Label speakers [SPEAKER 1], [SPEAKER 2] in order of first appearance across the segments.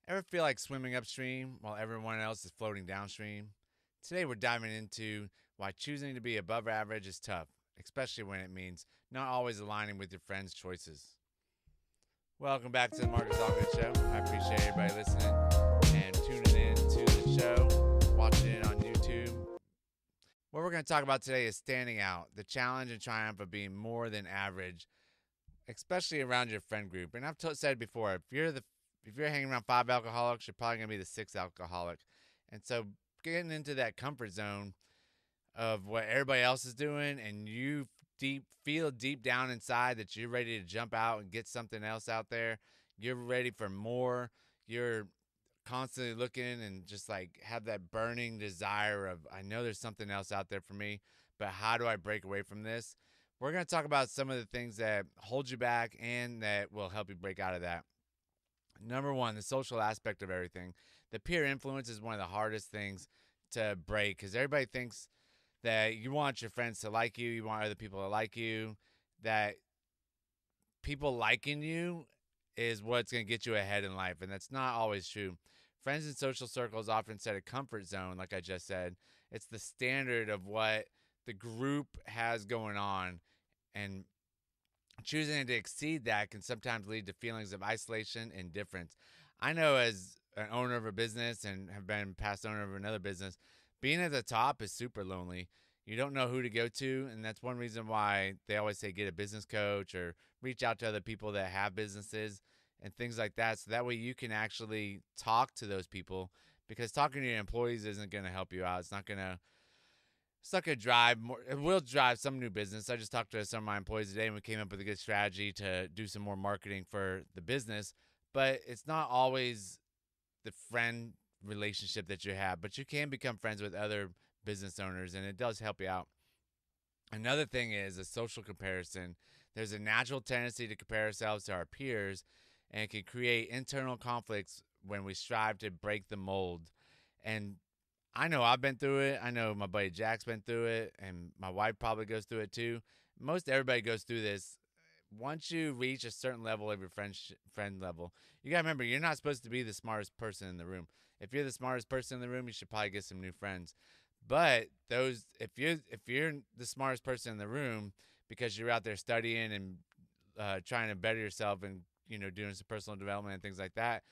[SPEAKER 1] Ever feel like swimming upstream while everyone else is floating downstream? Today we're diving into why choosing to be above average is tough, especially when it means not always aligning with your friends' choices. Welcome back to the Marcus Aldridge Show. I appreciate everybody listening and tuning in to the show, watching it on YouTube. What we're going to talk about today is standing out, the challenge and triumph of being more than average, especially around your friend group. And said before, if you're hanging around five alcoholics, you're probably gonna be the sixth alcoholic. And so getting into that comfort zone of what everybody else is doing, and you feel deep down inside that you're ready to jump out and get something else out there. You're ready for more. You're constantly looking and just like have that burning desire of, I know there's something else out there for me, but how do I break away from this? We're going to talk about some of the things that hold you back and that will help you break out of that. Number one, the social aspect of everything. The peer influence is one of the hardest things to break because everybody thinks that you want your friends to like you, you want other people to like you, that people liking you is what's going to get you ahead in life. And that's not always true. Friends in social circles often set a comfort zone, like I just said. It's the standard of what the group has going on. And choosing to exceed that can sometimes lead to feelings of isolation and difference. I know as an owner of a business and have been past owner of another business, being at the top is super lonely. You don't know who to go to, and that's one reason why they always say get a business coach or reach out to other people that have businesses and things like that. So that way you can actually talk to those people, because talking to your employees isn't going to help you out. It's not going to drive more. It will drive some new business. I just talked to some of my employees today, and we came up with a good strategy to do some more marketing for the business. But it's not always the friend relationship that you have, but you can become friends with other business owners, and it does help you out. Another thing is a social comparison. There's a natural tendency to compare ourselves to our peers, and it can create internal conflicts when we strive to break the mold. And I know I've been through it. I know my buddy Jack's been through it, and my wife probably goes through it too. Most everybody goes through this. Once you reach a certain level of your friend level, you gotta remember you're not supposed to be the smartest person in the room. If you're the smartest person in the room, you should probably get some new friends. But if you're the smartest person in the room because you're out there studying and trying to better yourself and doing some personal development and things like that,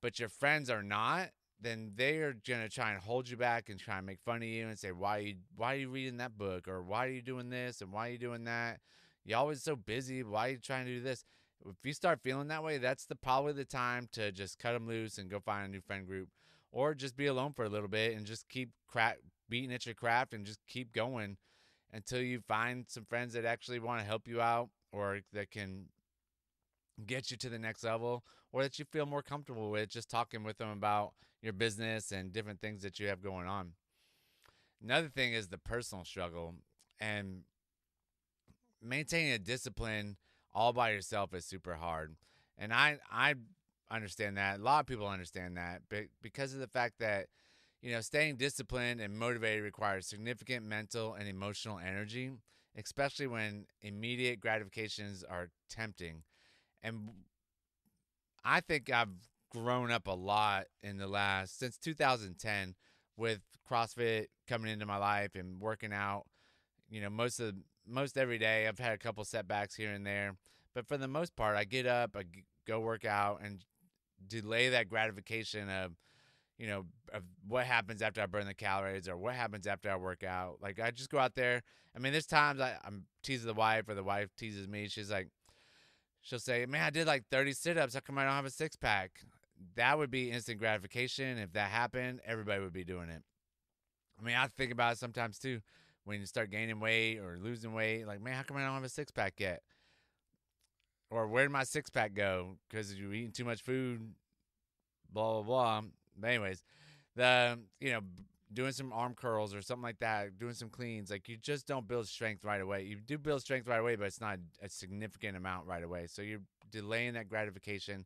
[SPEAKER 1] but your friends are not, then they are gonna try and hold you back and try and make fun of you and say, why are you reading that book, or why are you doing this and why are you doing that? You're always so busy. Why are you trying to do this? If you start feeling that way, that's probably the time to just cut them loose and go find a new friend group, or just be alone for a little bit and just keep beating at your craft and just keep going until you find some friends that actually want to help you out, or that can get you to the next level, or that you feel more comfortable with just talking with them about your business and different things that you have going on. Another thing is the personal struggle, and maintaining a discipline all by yourself is super hard. And I understand that. A lot of people understand that, but because of the fact that staying disciplined and motivated requires significant mental and emotional energy, especially when immediate gratifications are tempting. And I think I've grown up a lot since 2010 with CrossFit coming into my life and working out. Most every day. I've had a couple setbacks here and there, but for the most part, I get up, go work out, and delay that gratification of what happens after I burn the calories or what happens after I work out. Like, I just go out there. I mean, there's times I'm teasing the wife, or the wife teases me. She'll say, "Man, I did like 30 sit-ups. How come I don't have a six-pack?" That would be instant gratification. If that happened, everybody would be doing it. I mean, I think about it sometimes too. When you start gaining weight or losing weight, like, man, how come I don't have a six-pack yet? Or where did my six-pack go? Because you're eating too much food, blah, blah, blah. But anyways, doing some arm curls or something like that, doing some cleans, like, you just don't build strength right away. You do build strength right away, but it's not a significant amount right away. So you're delaying that gratification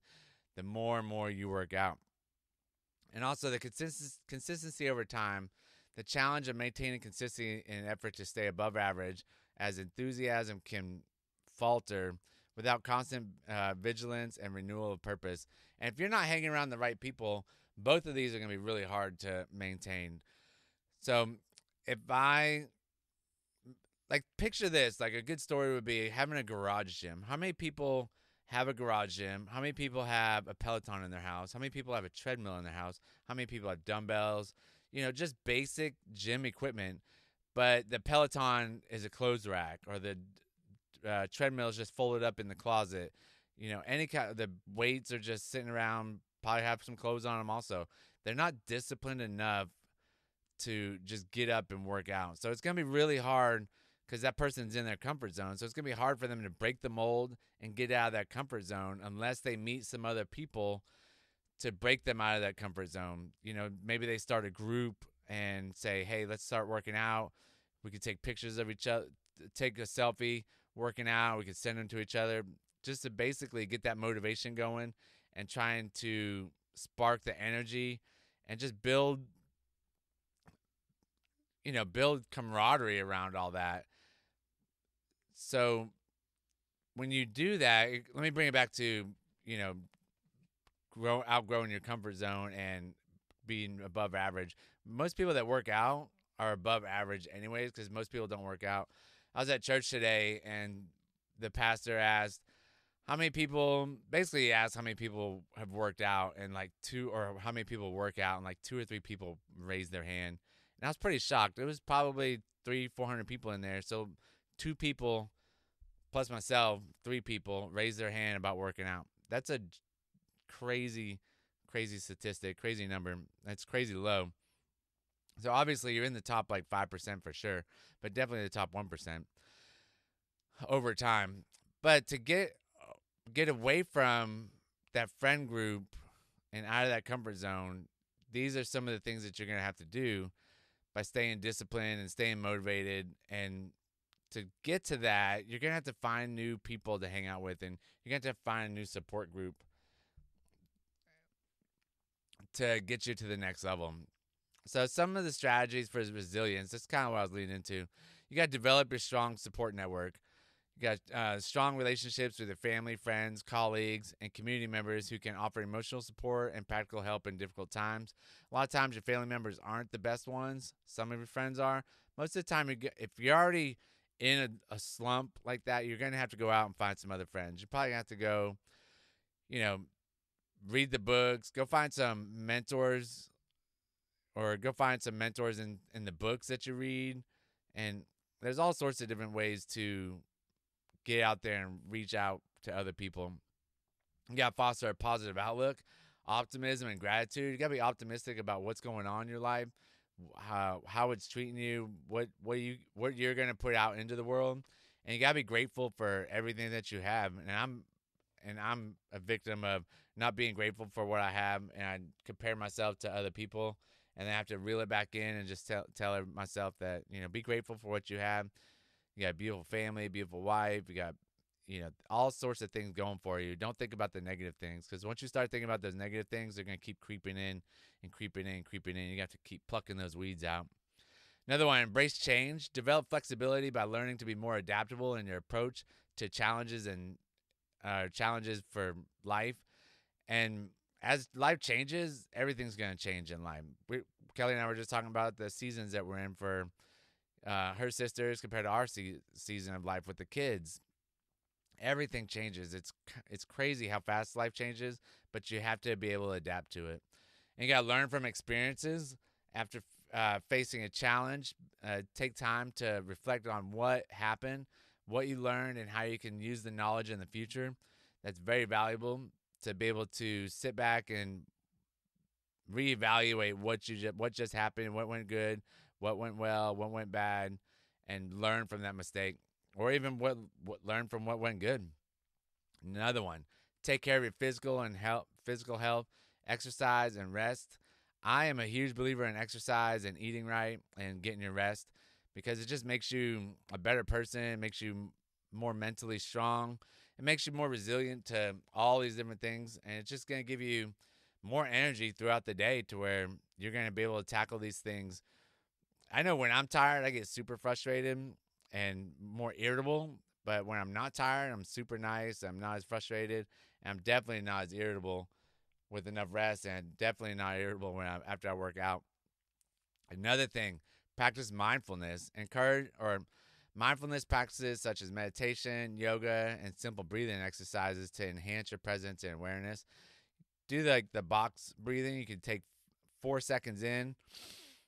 [SPEAKER 1] the more and more you work out. And also the consistency over time. The challenge of maintaining consistency in an effort to stay above average, as enthusiasm can falter without constant vigilance and renewal of purpose. And if you're not hanging around the right people, both of these are going to be really hard to maintain. So if I like picture this, like a good story would be having a garage gym. How many people have a garage gym? How many people have a Peloton in their house? How many people have a treadmill in their house? How many people have dumbbells? Just basic gym equipment. But the Peloton is a clothes rack, or the treadmill is just folded up in the closet. Any kind of the weights are just sitting around. Probably have some clothes on them. Also, they're not disciplined enough to just get up and work out. So it's gonna be really hard because that person's in their comfort zone. So it's gonna be hard for them to break the mold and get out of that comfort zone unless they meet some other people to break them out of that comfort zone. Maybe they start a group and say, hey, let's start working out. We could take pictures of each other, take a selfie working out. We could send them to each other just to basically get that motivation going and trying to spark the energy and just build camaraderie around all that. So when you do that, let me bring it back to, outgrowing your comfort zone and being above average. Most people that work out are above average anyways, because most people don't work out. I was at church today and the pastor asked how many people have worked out, and how many people work out, and like 2 or 3 people raised their hand. And I was pretty shocked. It was probably 300-400 people in there. So 2 people plus myself, 3 people raised their hand about working out. That's a crazy, crazy statistic, crazy number. That's crazy low. So obviously you're in the top 5% for sure, but definitely the top 1% over time. But to get away from that friend group and out of that comfort zone, these are some of the things that you're going to have to do by staying disciplined and staying motivated. And to get to that, you're going to have to find new people to hang out with, and you're going to have to find a new support group to get you to the next level. So some of the strategies for resilience, that's kind of what I was leading into. You got to develop your strong support network. You got strong relationships with your family, friends, colleagues, and community members who can offer emotional support and practical help in difficult times. A lot of times your family members aren't the best ones. Some of your friends are. Most of the time, if you're already in a slump like that, you're going to have to go out and find some other friends. You're probably going to have to go, read the books, go find some mentors, or go find some mentors in the books that you read. And there's all sorts of different ways to get out there and reach out to other people. You got to foster a positive outlook, optimism, and gratitude. You got to be optimistic about what's going on in your life, how it's treating you, what you're going to put out into the world. And you got to be grateful for everything that you have. And I'm a victim of not being grateful for what I have, and I compare myself to other people, and then I have to reel it back in and just tell myself that, be grateful for what you have. You got a beautiful family, beautiful wife. You got, all sorts of things going for you. Don't think about the negative things, because once you start thinking about those negative things, they're going to keep creeping in and creeping in and creeping in. You have to keep plucking those weeds out. Another one, embrace change. Develop flexibility by learning to be more adaptable in your approach to challenges and challenges for life. And as life changes, everything's going to change in life. Kelly and I were just talking about the seasons that we're in for her sisters compared to our season of life with the kids. Everything changes. It's crazy how fast life changes, but you have to be able to adapt to it. And you got to learn from experiences. After facing a challenge, take time to reflect on what happened, what you learned, and how you can use the knowledge in the future. That's very valuable to be able to sit back and reevaluate what just happened, what went good, what went well, what went bad, and learn from that mistake, or even what learn from what went good. Another one, take care of your physical health, exercise, and rest. I am a huge believer in exercise and eating right and getting your rest, because it just makes you a better person. It makes you more mentally strong. It makes you more resilient to all these different things, and it's just going to give you more energy throughout the day to where you're going to be able to tackle these things. I know when I'm tired, I get super frustrated and more irritable, But when I'm not tired, I'm super nice. I'm not as frustrated. And I'm definitely not as irritable with enough rest, and definitely not irritable after I work out. Another thing, practice mindfulness. Encourage or mindfulness practices such as meditation, yoga, and simple breathing exercises to enhance your presence and awareness. Do like the box breathing. You can take 4 seconds in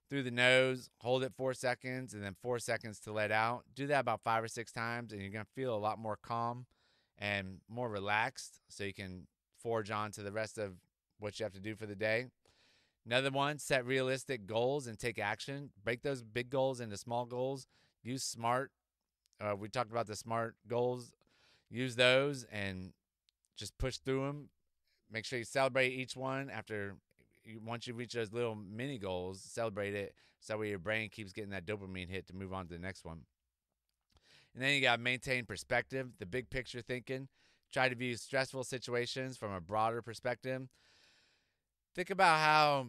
[SPEAKER 1] through the nose, hold it 4 seconds, and then 4 seconds to let out. Do that about 5 or 6 times, and you're going to feel a lot more calm and more relaxed, so you can forge on to the rest of what you have to do for the day. Another one, set realistic goals and take action. Break those big goals into small goals. Use SMART. We talked about the SMART goals. Use those and just push through them. Make sure you celebrate each one once you reach those little mini goals, celebrate it so that way your brain keeps getting that dopamine hit to move on to the next one. And then you got to maintain perspective, the big picture thinking. Try to view stressful situations from a broader perspective. Think about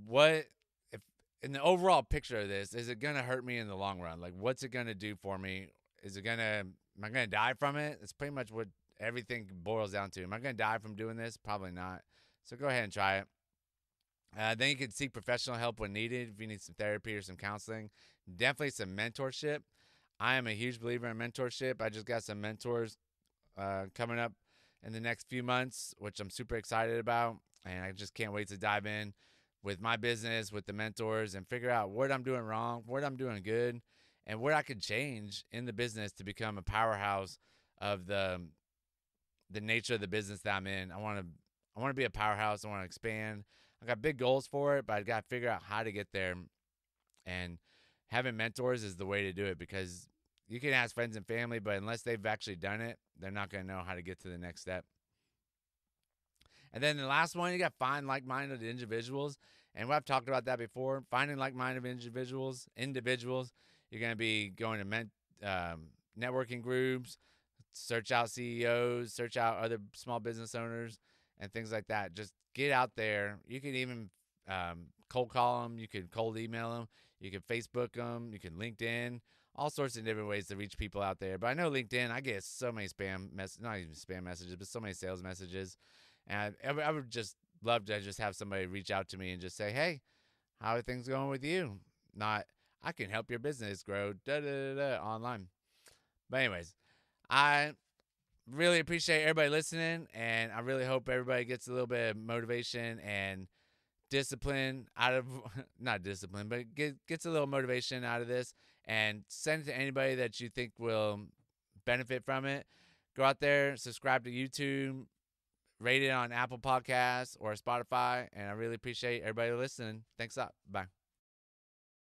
[SPEAKER 1] what if in the overall picture of this, is it going to hurt me in the long run? Like, what's it going to do for me? Am I going to die from it? It's pretty much what everything boils down to. Am I going to die from doing this? Probably not. So go ahead and try it. Then you can seek professional help when needed if you need some therapy or some counseling. Definitely some mentorship. I am a huge believer in mentorship. I just got some mentors coming up in the next few months, which I'm super excited about. And I just can't wait to dive in with my business, with the mentors, and figure out what I'm doing wrong, what I'm doing good, and what I could change in the business to become a powerhouse of the nature of the business that I'm in. I want to be a powerhouse. I want to expand. I got big goals for it, but I got to figure out how to get there. And having mentors is the way to do it, because you can ask friends and family, but unless they've actually done it, they're not going to know how to get to the next step. And then the last one, you got find like-minded individuals. And I've talked about that before. Finding like-minded individuals. You're going to be going to networking groups, search out CEOs, search out other small business owners, and things like that. Just get out there. You can even cold call them. You can cold email them. You can Facebook them. You can LinkedIn. All sorts of different ways to reach people out there. But I know LinkedIn, I get so many not even spam messages, but so many sales messages. And I would just love to just have somebody reach out to me and just say, hey, how are things going with you? Not, I can help your business grow online. But anyways, I really appreciate everybody listening, and I really hope everybody gets a little bit of motivation and discipline out of, not discipline, but gets a little motivation out of this, and send it to anybody that you think will benefit from it. Go out there, subscribe to YouTube, rate it on Apple Podcasts or Spotify, and I really appreciate everybody listening. Thanks a lot. Bye.